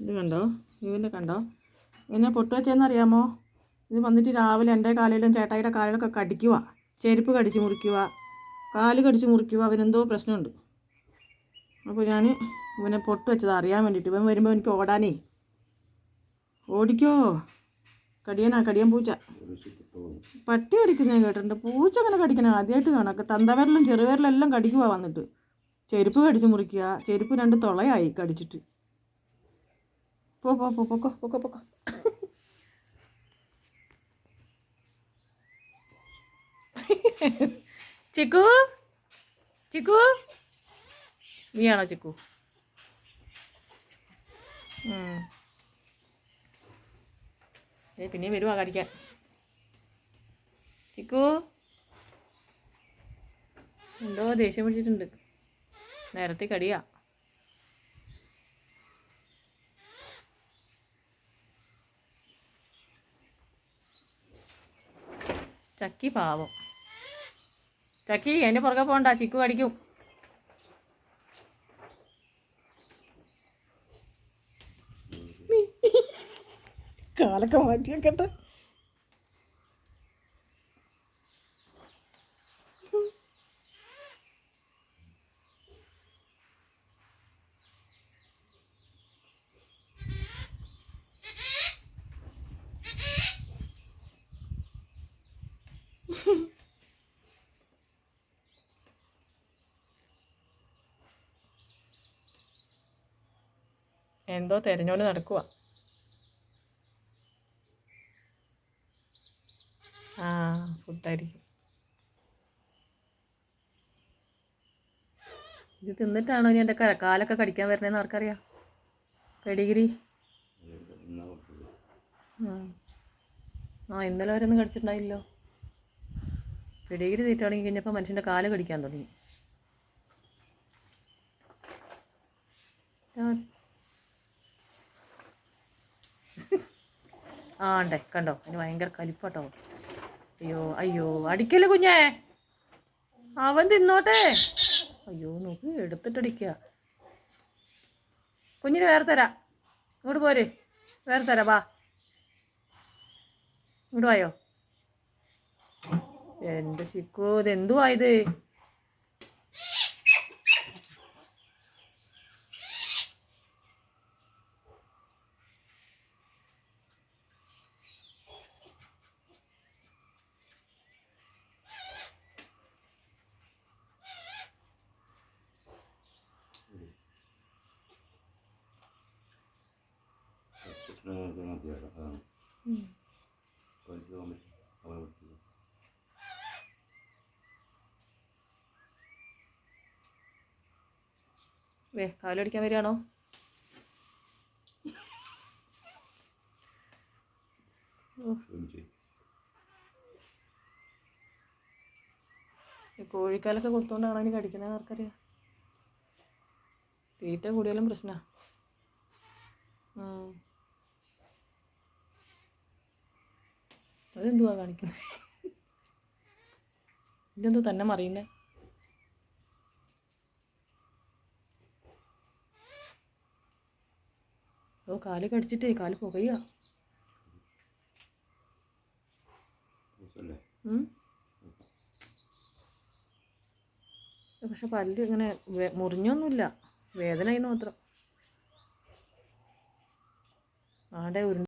ഇത് കണ്ടോ, ഇവൻ്റെ കണ്ടോ എന്നെ പൊട്ട് വെച്ചതെന്നറിയാമോ? ഇത് വന്നിട്ട് രാവിലെ എൻ്റെ കാലിലും ചേട്ടായിയുടെ കാലിലൊക്കെ കടിക്കുക, ചെരുപ്പ് കടിച്ച് മുറിക്കുക, കാല് കടിച്ച് മുറിക്കുക. അവനെന്തോ പ്രശ്നമുണ്ട്. അപ്പോൾ ഞാൻ ഇവനെ പൊട്ട് വെച്ചത് അറിയാൻ വേണ്ടിയിട്ട്. ഇവൻ വരുമ്പോൾ എനിക്ക് ഓടാനേ. ഓടിക്കോ, കടിയൻ പൂച്ച. പട്ടി കടിക്കുന്ന ഞാൻ കേട്ടിട്ടുണ്ട്, പൂച്ച അങ്ങനെ കടിക്കണം ആദ്യമായിട്ട് കാണാം. തന്തവിരലും ചെറുവിരലും എല്ലാം കടിക്കുക വന്നിട്ട്. ചെരുപ്പ് കടിച്ച് മുറിക്കുക, ചെരുപ്പ് 2 തുളയായി കടിച്ചിട്ട്. പൊക്കോ. ചിക്കു നീയാണോ ചിക്കു? പിന്നെയും വരുവാ കടിക്കാൻ. ചിക്കു എന്തോ ദേഷ്യം പിടിച്ചിട്ടുണ്ട്. നേരത്തെ കടിയാ. ചക്കി പാവം. ചക്കി എൻ്റെ പുറകെ പോകണ്ട, ചിക്കു കടിക്കും. കാലൊക്കെ മാറ്റി വെക്കട്ടെ. എന്തോ തെരഞ്ഞോണ്ട് നടക്കുക. ഫുഡായിരിക്കും. ഇത് തിന്നിട്ടാണോ ഇനി എൻ്റെ കാലൊക്കെ കടിക്കാൻ വരുന്നതെന്ന് ആർക്കറിയാം. പെഡിഗിരി ഇന്നലെ വരെ ഒന്നും കടിച്ചിട്ടുണ്ടായില്ലോ. പെഡിഗിരി തീറ്റ തുടങ്ങി കഴിഞ്ഞപ്പോൾ മനുഷ്യൻ്റെ കാല് കടിക്കാൻ തുടങ്ങി. ഉണ്ടേ കണ്ടോ, അതിന് ഭയങ്കര കലിപ്പാട്ടോ. അയ്യോ അടിക്കല്ലേ കുഞ്ഞേ, അവൻ തിന്നോട്ടെ. അയ്യോ നോക്ക്, എടുത്തിട്ടടിക്കുക. കുഞ്ഞിന് വേറെ തരാം, ഇങ്ങോട്ട് പോര്, വേറെ തരാം, വാ ഇങ്ങോട്ട് വായോ. എൻ്റെ ചിക്കു ഇതെന്തുവാ ഇത്? കാലടിക്കാൻ വരികയാണോ? കോഴിക്കാലൊക്കെ കൊടുത്തോണ്ടാണോ ഇനി കടിക്കണേന്ന് ആർക്കറിയാം. തീറ്റ കൂടിയാലും പ്രശ്നമാണ്. അതെന്തുവാ കാണിക്കുന്നത്? ഇതെന്തോ തന്നെ മറിയുന്നേ. കാല് കടിച്ചിട്ടേ കാല് പുകയുക. പക്ഷെ പല്ല് ഇങ്ങനെ മുറിഞ്ഞൊന്നുമില്ല, വേദനയെന്ന് മാത്രം. ആടെ